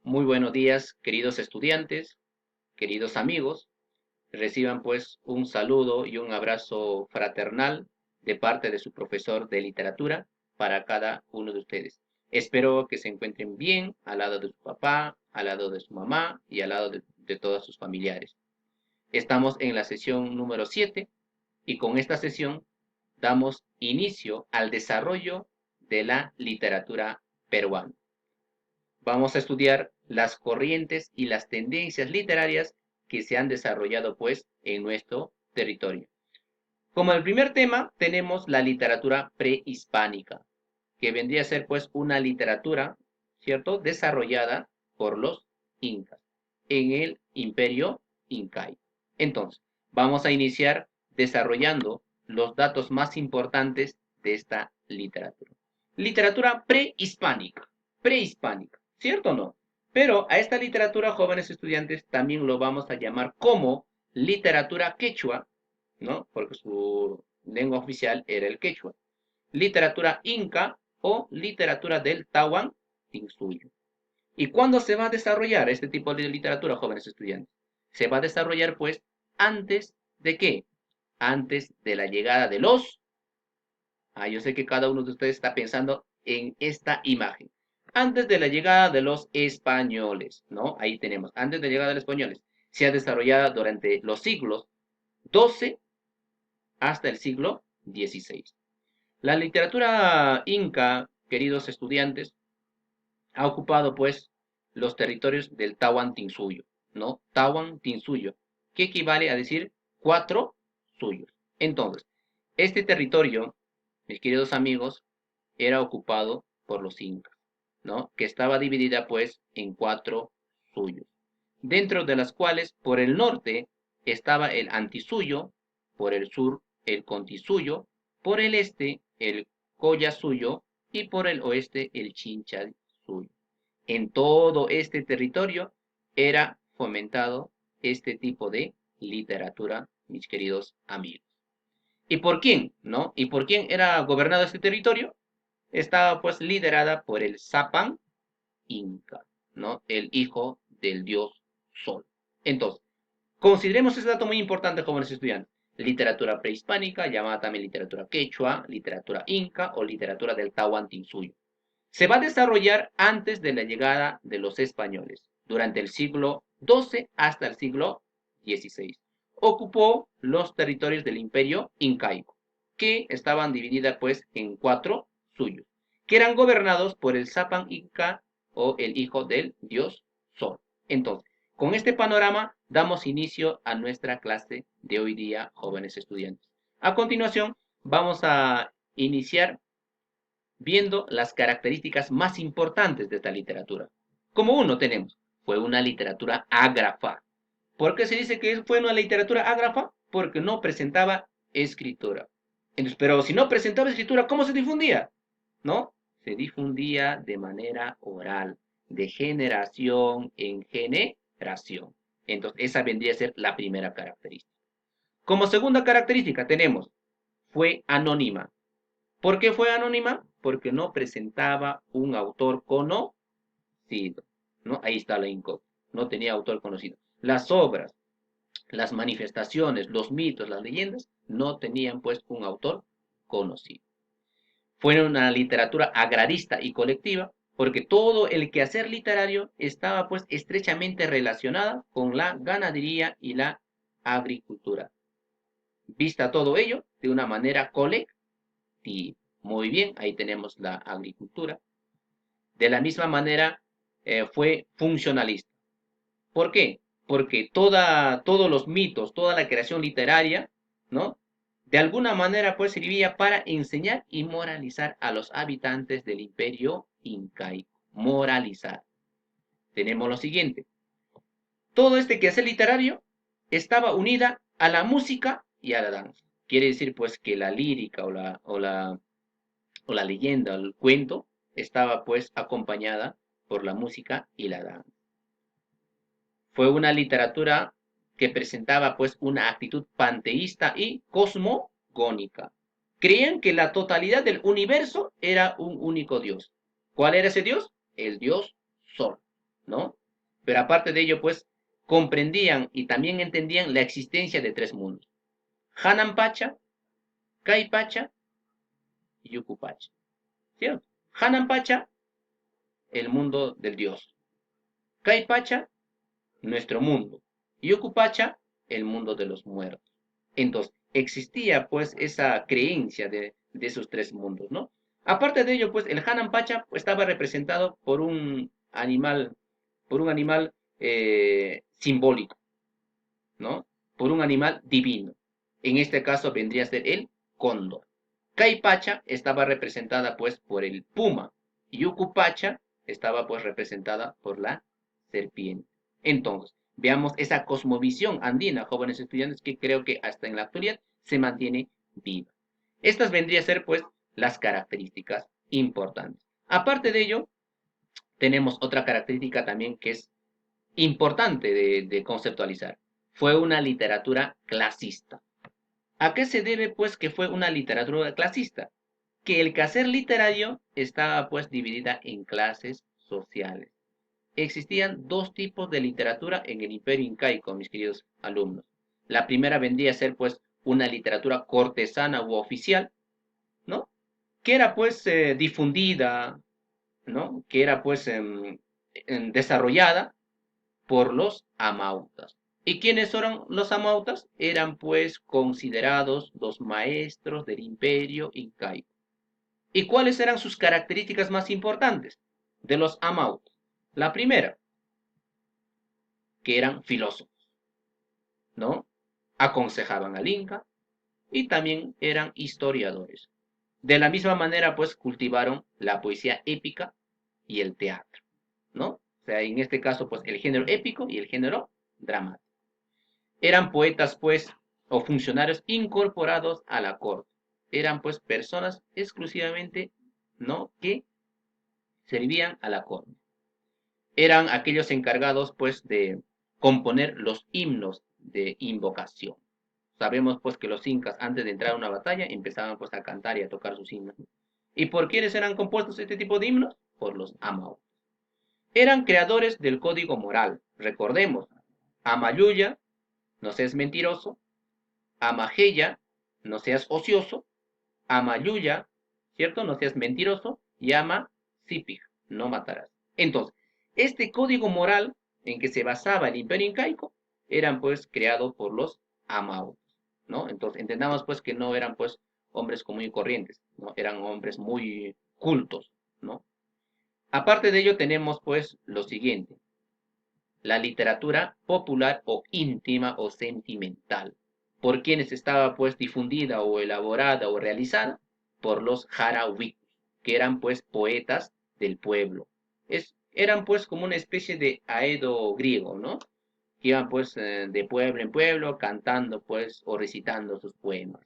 Muy buenos días, queridos estudiantes, queridos amigos. Reciban pues un saludo y un abrazo fraternal de parte de su profesor de literatura para cada uno de ustedes. Espero que se encuentren bien al lado de su papá, al lado de su mamá y al lado de todos sus familiares. Estamos en la sesión número 7 y con esta sesión damos inicio al desarrollo de la literatura peruana. Vamos a estudiar las corrientes y las tendencias literarias que se han desarrollado pues en nuestro territorio. Como el primer tema tenemos la literatura prehispánica, que vendría a ser pues una literatura, ¿cierto?, desarrollada por los incas en el imperio incaico. Entonces, vamos a iniciar desarrollando los datos más importantes de esta literatura. Literatura prehispánica, ¿cierto o no? Pero a esta literatura, jóvenes estudiantes, también lo vamos a llamar como literatura quechua, ¿no? Porque su lengua oficial era el quechua. Literatura inca o literatura del Tahuantinsuyo. ¿Y cuándo se va a desarrollar este tipo de literatura, jóvenes estudiantes? Se va a desarrollar, pues, antes de qué? Antes de la llegada de los... yo sé que cada uno de ustedes está pensando en esta imagen. Antes de la llegada de los españoles, ¿no? Ahí tenemos, antes de la llegada de los españoles. Se ha desarrollado durante los siglos XII hasta el siglo XVI. La literatura inca, queridos estudiantes, ha ocupado pues los territorios del Tahuantinsuyo, ¿no? Tahuantinsuyo, que equivale a decir cuatro suyos. Entonces, este territorio, mis queridos amigos, era ocupado por los incas, ¿no? Que estaba dividida pues en cuatro suyos, dentro de las cuales por el norte estaba el Antisuyo, por el sur el Contisuyo, por el este el Collasuyo y por el oeste el Chinchasuyo. En todo este territorio era fomentado este tipo de literatura, mis queridos amigos. ¿Y por quién? ¿No? ¿Y por quién era gobernado este territorio? Estaba pues liderada por el Zapan Inca, ¿no? El hijo del dios Sol. Entonces, consideremos este dato muy importante, jóvenes estudiantes. Literatura prehispánica, llamada también literatura quechua, literatura inca o literatura del Tahuantinsuyo. Se va a desarrollar antes de la llegada de los españoles, durante el siglo XII hasta el siglo XVI. Ocupó los territorios del imperio incaico, que estaban divididas pues en cuatro suyos, que eran gobernados por el Zapan Inca o el hijo del dios Sol. Entonces, con este panorama damos inicio a nuestra clase de hoy día, jóvenes estudiantes. A continuación, vamos a iniciar viendo las características más importantes de esta literatura. Como uno tenemos, fue una literatura ágrafa. ¿Por qué se dice que fue una literatura ágrafa? Porque no presentaba escritura. Entonces, pero si no presentaba escritura, ¿cómo se difundía? ¿No? Se difundía de manera oral, de generación en generación. Entonces, esa vendría a ser la primera característica. Como segunda característica tenemos, fue anónima. ¿Por qué fue anónima? Porque no presentaba un autor conocido, ¿no? Ahí está la incógnita. No tenía autor conocido. Las obras, las manifestaciones, los mitos, las leyendas, no tenían pues un autor conocido. Fue una literatura agrarista y colectiva, porque todo el quehacer literario estaba pues estrechamente relacionada con la ganadería y la agricultura. Vista todo ello de una manera colectiva. Muy bien, ahí tenemos la agricultura. De la misma manera, fue funcionalista. ¿Por qué? Porque todos los mitos, toda la creación literaria, ¿no? De alguna manera, pues, servía para enseñar y moralizar a los habitantes del imperio incaico. Moralizar. Tenemos lo siguiente. Todo este quehacer literario estaba unida a la música y a la danza. Quiere decir, pues, que la lírica o la leyenda, el cuento, estaba pues acompañada por la música y la danza. Fue una literatura que presentaba pues una actitud panteísta y cosmogónica. Creían que la totalidad del universo era un único Dios. ¿Cuál era ese Dios? El Dios Sol. ¿no? Pero aparte de ello, pues, comprendían y también entendían la existencia de tres mundos. Hanan Pacha, Kai Pacha y Yuku Pacha, ¿cierto? Hanan Pacha, el mundo del dios. Kai Pacha, nuestro mundo. Y Yuku Pacha, el mundo de los muertos. Entonces, existía pues esa creencia de esos tres mundos, ¿no? Aparte de ello, pues el Hanan Pacha pues, estaba representado por un animal simbólico, ¿no? Por un animal divino. En este caso vendría a ser el cóndor. Caipacha estaba representada pues por el puma y Ucupacha estaba pues representada por la serpiente. Entonces, veamos esa cosmovisión andina, jóvenes estudiantes, que creo que hasta en la actualidad se mantiene viva. Estas vendrían a ser pues las características importantes. Aparte de ello, tenemos otra característica también que es importante de conceptualizar. Fue una literatura clasista. ¿A qué se debe, pues, que fue una literatura clasista? Que el quehacer literario estaba, pues, dividida en clases sociales. Existían dos tipos de literatura en el Imperio Incaico, mis queridos alumnos. La primera vendría a ser, pues, una literatura cortesana u oficial, ¿no? Que era, pues, difundida, ¿no? Que era, pues, desarrollada por los amautas. ¿Y quiénes eran los amautas? Eran pues considerados los maestros del imperio incaico. ¿Y cuáles eran sus características más importantes de los amautas? La primera, que eran filósofos, ¿no? Aconsejaban al Inca y también eran historiadores. De la misma manera, pues cultivaron la poesía épica y el teatro, ¿no? O sea, en este caso, pues el género épico y el género dramático. Eran poetas, pues, o funcionarios incorporados a la corte. Eran, pues, personas exclusivamente, ¿no? Que servían a la corte. Eran aquellos encargados, pues, de componer los himnos de invocación. Sabemos, pues, que los incas, antes de entrar a una batalla, empezaban, pues, a cantar y a tocar sus himnos. ¿Y por quiénes eran compuestos este tipo de himnos? Por los amau. Eran creadores del código moral. Recordemos, Amayuya, no seas mentiroso, Amajeya, no seas ocioso, Amayuya, ¿cierto? No seas mentiroso, y Ama Sipig, no matarás. Entonces, este código moral en que se basaba el imperio incaico eran pues creados por los Amau, ¿no? Entonces, entendamos pues que no eran pues hombres común y corrientes, ¿no? Eran hombres muy cultos, ¿no? Aparte de ello tenemos pues lo siguiente, la literatura popular o íntima o sentimental. ¿Por quienes estaba pues difundida o elaborada o realizada? Por los jarawikus, que eran pues poetas del pueblo. Eran pues como una especie de aedo griego, ¿no? Que iban pues de pueblo en pueblo cantando pues o recitando sus poemas.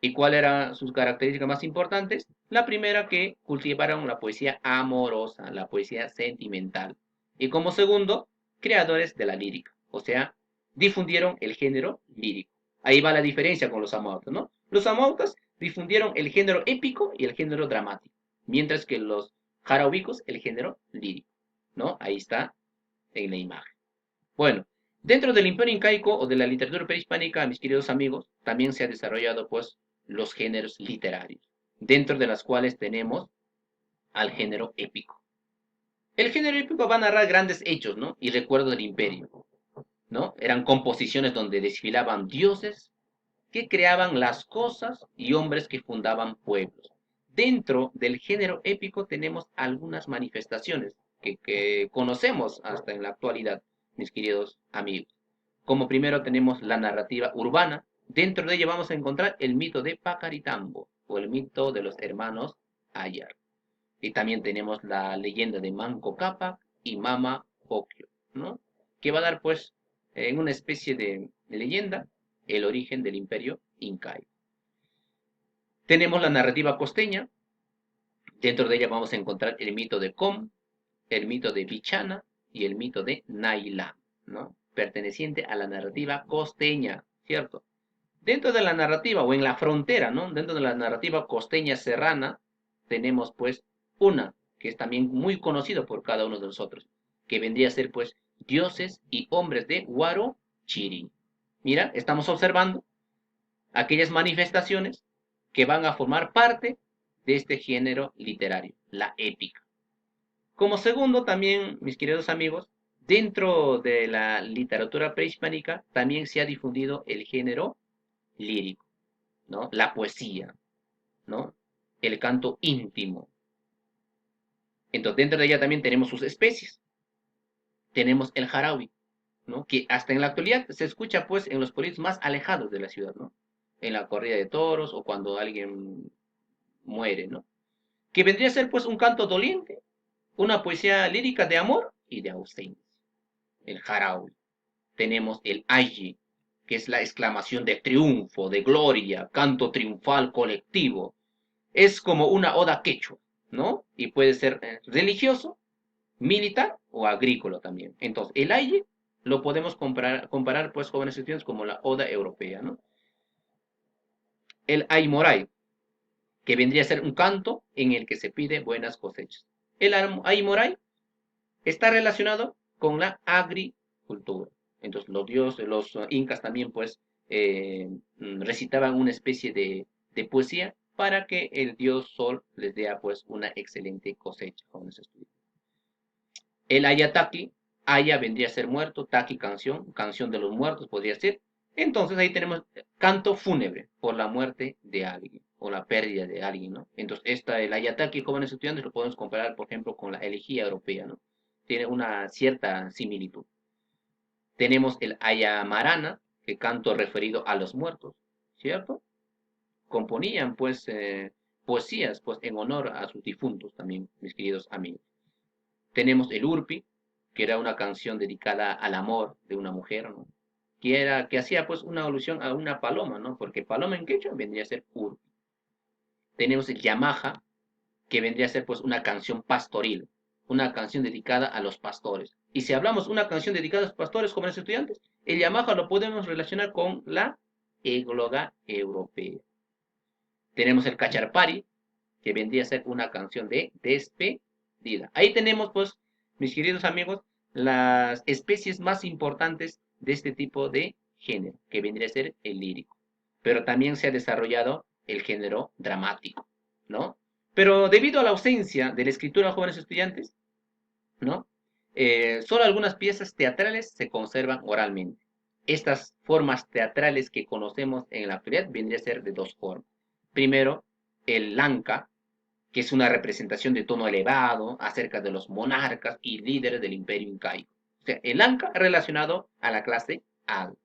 ¿Y cuáles eran sus características más importantes? La primera, que cultivaron la poesía amorosa, la poesía sentimental. Y como segundo, creadores de la lírica, o sea, difundieron el género lírico. Ahí va la diferencia con los amautas, ¿no? Los amautas difundieron el género épico y el género dramático, mientras que los jaraubicos el género lírico, ¿no? Ahí está en la imagen. Bueno, dentro del imperio incaico o de la literatura prehispánica, mis queridos amigos, también se ha desarrollado pues los géneros literarios, dentro de las cuales tenemos al género épico. El género épico va a narrar grandes hechos, ¿no? Y recuerdos del imperio, ¿no? Eran composiciones donde desfilaban dioses que creaban las cosas y hombres que fundaban pueblos. Dentro del género épico tenemos algunas manifestaciones que conocemos hasta en la actualidad, mis queridos amigos. Como primero tenemos la narrativa urbana. Dentro de ella vamos a encontrar el mito de Pacaritambo o el mito de los hermanos Ayar. Y también tenemos la leyenda de Manco Cápac y Mama Ocllo, ¿no? Que va a dar pues en una especie de leyenda el origen del imperio incaico. Tenemos la narrativa costeña. Dentro de ella vamos a encontrar el mito de Com, el mito de Vichana y el mito de Naila, ¿no? Perteneciente a la narrativa costeña, ¿cierto? Dentro de la narrativa o en la frontera, ¿no? Dentro de la narrativa costeña serrana, tenemos pues una que es también muy conocido por cada uno de nosotros, que vendría a ser pues dioses y hombres de Huarochirí. Mira, estamos observando aquellas manifestaciones que van a formar parte de este género literario, la épica. Como segundo, también, mis queridos amigos, dentro de la literatura prehispánica también se ha difundido el género lírico, ¿no? La poesía, ¿no? El canto íntimo. Entonces, dentro de ella también tenemos sus especies. Tenemos el jarawi, ¿no? Que hasta en la actualidad se escucha, pues, en los pueblitos más alejados de la ciudad, ¿no? En la corrida de toros o cuando alguien muere, ¿no? Que vendría a ser, pues, un canto doliente, una poesía lírica de amor y de ausencia. El jarawi. Tenemos el ayi, que es la exclamación de triunfo, de gloria, canto triunfal colectivo. Es como una oda quechua, ¿no? Y puede ser religioso, militar o agrícola también. Entonces, el ayi lo podemos comparar, pues, jóvenes estudiantes, como la oda europea, ¿no? El aymoray, que vendría a ser un canto en el que se pide buenas cosechas. El aymoray está relacionado con la agricultura. Entonces los dioses, los incas también pues recitaban una especie de poesía para que el dios sol les dé pues una excelente cosecha, como se estudia. El ayataki, aya vendría a ser muerto, taki canción, canción de los muertos podría ser. Entonces ahí tenemos canto fúnebre por la muerte de alguien o la pérdida de alguien, ¿no? Entonces el ayataki, jóvenes estudiantes, lo podemos comparar, por ejemplo, con la elegía europea, ¿no? Tiene una cierta similitud. Tenemos el ayamarana, que canto referido a los muertos, ¿cierto? Componían pues poesías pues en honor a sus difuntos también, mis queridos amigos. Tenemos el urpi, que era una canción dedicada al amor de una mujer, ¿no? Que hacía pues una alusión a una paloma, ¿no? Porque paloma en quechua vendría a ser urpi. Tenemos el yamaha, que vendría a ser pues una canción pastoril, una canción dedicada a los pastores. Y si hablamos una canción dedicada a los pastores, jóvenes estudiantes, el Yamaha lo podemos relacionar con la égloga europea. Tenemos el Cacharpari, que vendría a ser una canción de despedida. Ahí tenemos, pues, mis queridos amigos, las especies más importantes de este tipo de género, que vendría a ser el lírico. Pero también se ha desarrollado el género dramático, ¿no? Pero debido a la ausencia de la escritura a jóvenes estudiantes, ¿no? Solo algunas piezas teatrales se conservan oralmente. Estas formas teatrales que conocemos en la actualidad vendrían a ser de dos formas. Primero, el lanca, que es una representación de tono elevado acerca de los monarcas y líderes del imperio incaico. O sea, el lanca relacionado a la clase alta.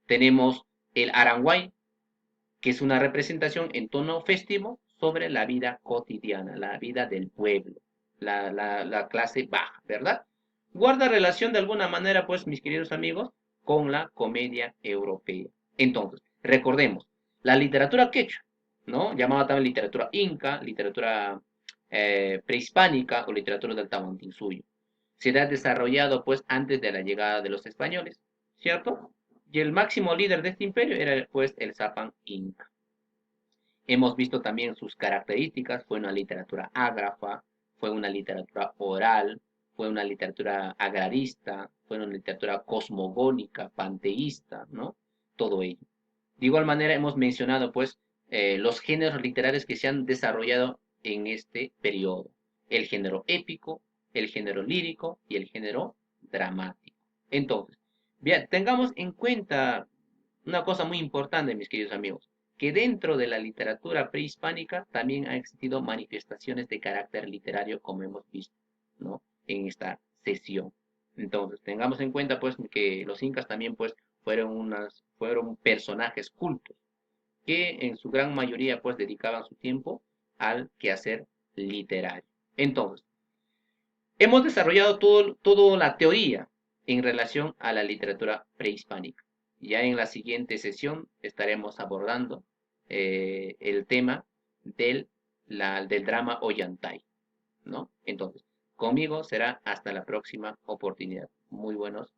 Tenemos el aranguay, que es una representación en tono festivo sobre la vida cotidiana, la vida del pueblo, la clase baja, ¿verdad? Guarda relación de alguna manera, pues, mis queridos amigos, con la comedia europea. Entonces, recordemos, la literatura quechua, ¿no? Llamada también literatura inca, literatura prehispánica o literatura del Tahuantinsuyo. Se ha desarrollado, pues, antes de la llegada de los españoles, ¿cierto? Y el máximo líder de este imperio era pues el Zapán Inca. Hemos visto también sus características, fue una literatura ágrafa, fue una literatura oral, fue una literatura agrarista, fue una literatura cosmogónica, panteísta, ¿no? Todo ello. De igual manera hemos mencionado pues los géneros literarios que se han desarrollado en este periodo. El género épico, el género lírico y el género dramático. Entonces, bien, tengamos en cuenta una cosa muy importante, mis queridos amigos, que dentro de la literatura prehispánica también han existido manifestaciones de carácter literario, como hemos visto, ¿no? En esta sesión. Entonces, tengamos en cuenta, pues, que los incas también, pues, fueron personajes cultos, que en su gran mayoría, pues, dedicaban su tiempo al quehacer literario. Entonces, hemos desarrollado toda la teoría en relación a la literatura prehispánica. Ya en la siguiente sesión estaremos abordando el tema del drama Ollantay, ¿no? Entonces, conmigo será hasta la próxima oportunidad. Muy buenos